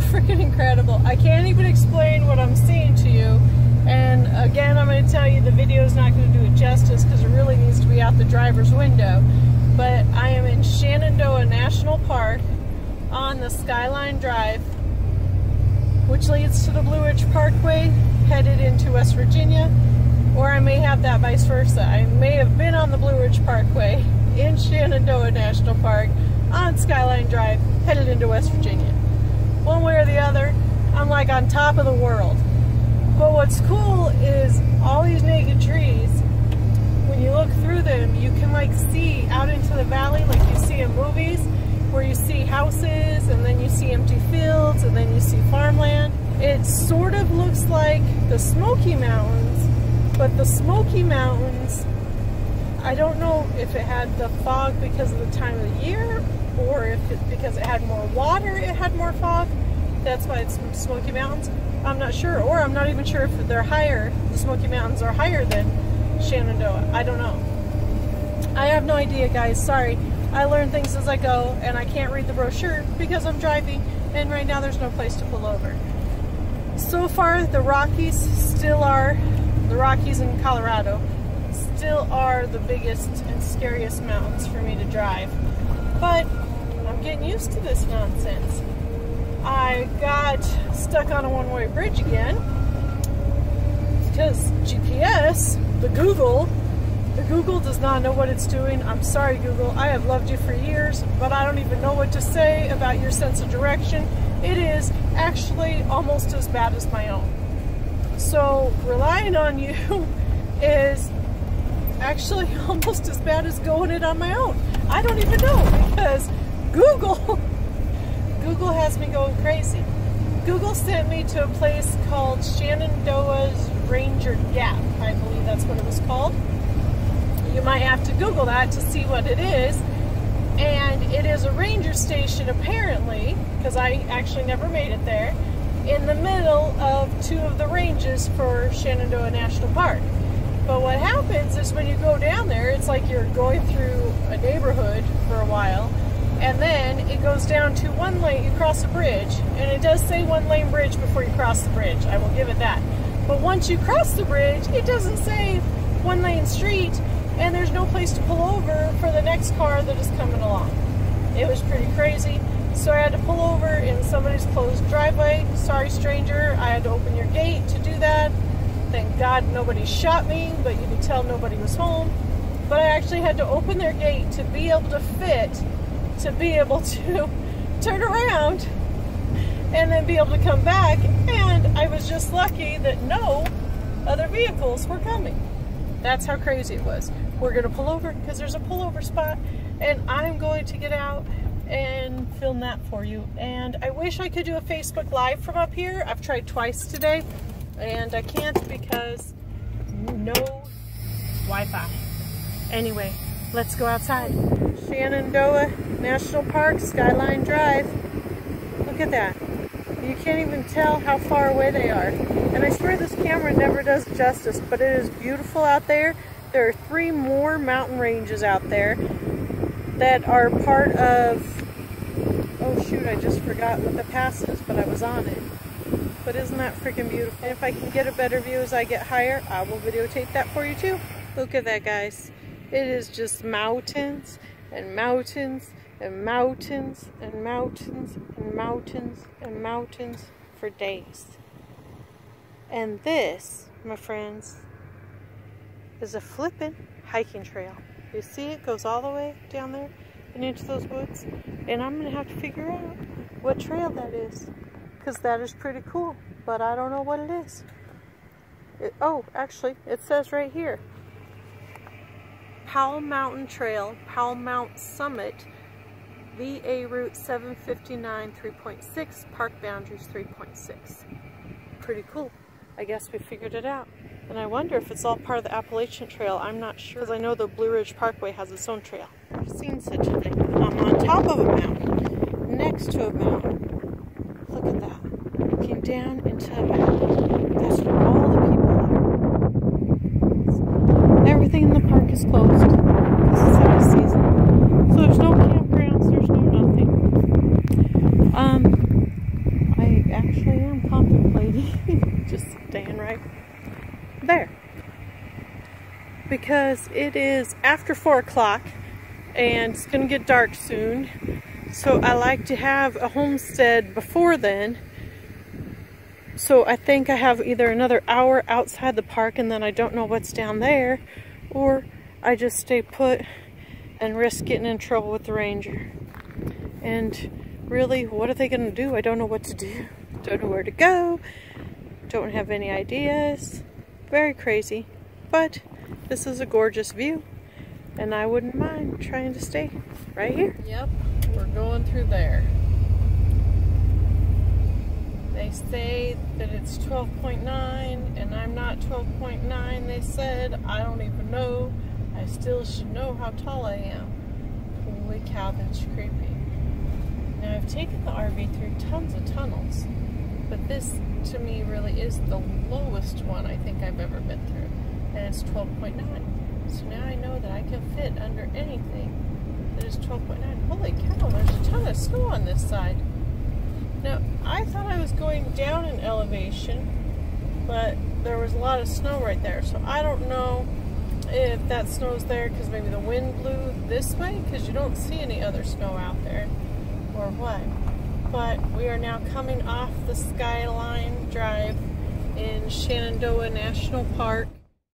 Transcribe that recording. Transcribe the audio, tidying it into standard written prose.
freaking incredible. I can't even explain what I'm seeing to you. And again, I'm going to tell you the video is not going to do it justice because it really needs to be out the driver's window. But I am in Shenandoah National Park on the Skyline Drive, which leads to the Blue Ridge Parkway, headed into West Virginia. Or I may have that vice versa. I may have been on the Blue Ridge Parkway in Shenandoah National Park on Skyline Drive, headed into West Virginia. One way or the other, I'm like on top of the world. But what's cool is all these naked trees, when you look through them, you can like see out into the valley like you see in movies, where you see houses and then you see empty fields and then you see farmland. It sort of looks like the Smoky Mountains, but the Smoky Mountains, I don't know if it had the fog because of the time of the year, or if because it had more water, it had more fog. That's why it's Smoky Mountains. I'm not sure, or I'm not even sure if they're higher. The Smoky Mountains are higher than Shenandoah. I don't know. I have no idea, guys. Sorry. I learn things as I go, and I can't read the brochure because I'm driving, and right now there's no place to pull over. So far, the Rockies still are, the Rockies in Colorado, still are the biggest and scariest mountains for me to drive. But I'm getting used to this nonsense. I got stuck on a one-way bridge again because GPS, the Google does not know what it's doing. I'm sorry, Google. I have loved you for years, but I don't even know what to say about your sense of direction. It is actually almost as bad as my own. So relying on you is actually almost as bad as going it on my own. I don't even know because Google has me going crazy. Google sent me to a place called Shenandoah's Ranger Gap. I believe that's what it was called. You might have to Google that to see what it is. And it is a ranger station apparently, because I actually never made it there, in the middle of two of the ranges for Shenandoah National Park. But what happens is when you go down there, it's like you're going through a neighborhood for a while, and then it goes down to one lane. You cross a bridge, and it does say one lane bridge before you cross the bridge. I will give it that. But once you cross the bridge, it doesn't say one lane street, and there's no place to pull over for the next car that is coming along. It was pretty crazy. So I had to pull over in somebody's closed driveway. Sorry, stranger, I had to open your gate to do that. Thank God nobody shot me, but you could tell nobody was home. But I actually had to open their gate to be able to fit, to be able to turn around and then be able to come back. And I was just lucky that no other vehicles were coming. That's how crazy it was. We're gonna pull over because there's a pullover spot, and I'm going to get out and film that for you. And I wish I could do a Facebook Live from up here. I've tried twice today, and I can't because no Wi-Fi. Anyway, let's go outside. Shenandoah National Park, Skyline Drive. Look at that. You can't even tell how far away they are. And I swear this camera never does justice, but it is beautiful out there. There are 3 more mountain ranges out there that are part of, oh shoot, I just forgot what the pass is, but I was on it. But isn't that freaking beautiful? And if I can get a better view as I get higher, I will videotape that for you too. Look at that, guys. It is just mountains and mountains and mountains and mountains and mountains and mountains for days. And this, my friends, is a flippin' hiking trail. You see it goes all the way down there and into those woods. And I'm gonna have to figure out what trail that is, because that is pretty cool, but I don't know what it is. Oh, actually, it says right here, Powell Mountain Trail, Powell Mount Summit, VA Route 759 3.6, Park Boundaries 3.6. Pretty cool. I guess we figured it out. And I wonder if it's all part of the Appalachian Trail. I'm not sure, because I know the Blue Ridge Parkway has its own trail. I've seen such a thing. I'm on top of a mountain, next to a mountain. Look at that. Looking down into a mountain. That's where all the people are. Everything in the park is closed. This is out of season. So there's no campgrounds, there's no nothing. I because it is after 4 o'clock and it's gonna get dark soon. So I like to have a homestead before then. So I think I have either another hour outside the park and then I don't know what's down there, or I just stay put and risk getting in trouble with the ranger. And really, what are they gonna do? I don't know what to do. Don't know where to go. Don't have any ideas. Very crazy. But this is a gorgeous view and I wouldn't mind trying to stay right here. Yep, we're going through there. They say that it's 12.9 and I'm not 12.9, they said. I don't even know. I still should know how tall I am. Holy cow, that's creepy. Now I've taken the RV through tons of tunnels, but this to me really is the lowest one I think I've ever been through. And it's 12.9. So now I know that I can fit under anything that is 12.9. Holy cow, there's a ton of snow on this side. Now, I thought I was going down in elevation, but there was a lot of snow right there. So I don't know if that snow's there because maybe the wind blew this way, because you don't see any other snow out there, or what. But we are now coming off the Skyline Drive in Shenandoah National Park.